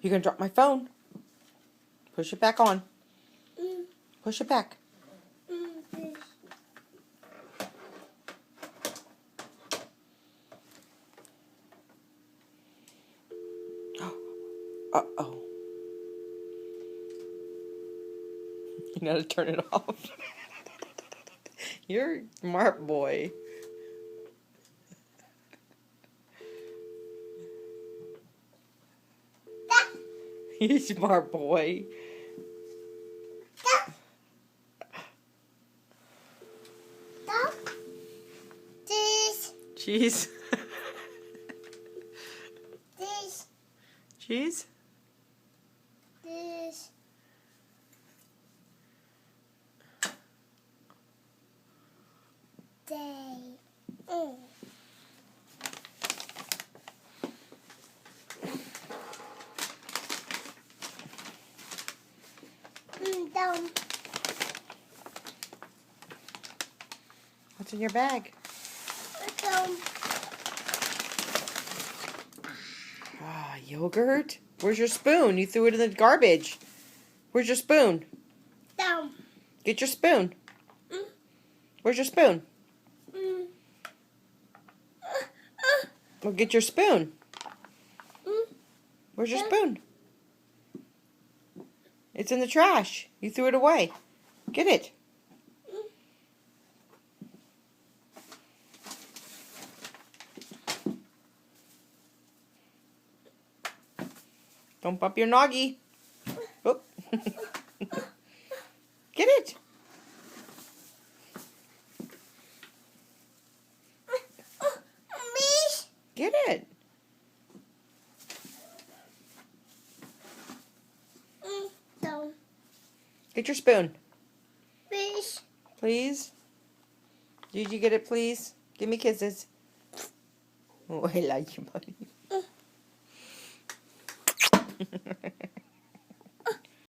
You're gonna drop my phone. Push it back on. Push it back. Uh-oh. You know how to turn it off. You're a smart boy. You're a smart boy. Cheese. Cheese? Down. What's in your bag? Down. Ah, yogurt? Where's your spoon? You threw it in the garbage. Where's your spoon? Down. Get your spoon. Where's your spoon? Well, get your spoon. Where's your spoon? It's in the trash. You threw it away. Get it. Don't bump your noggy. Oh. Get it. Get it. Down. Get your spoon. Fish. Please. Did you get it, please? Give me kisses. Oh, I like you, buddy.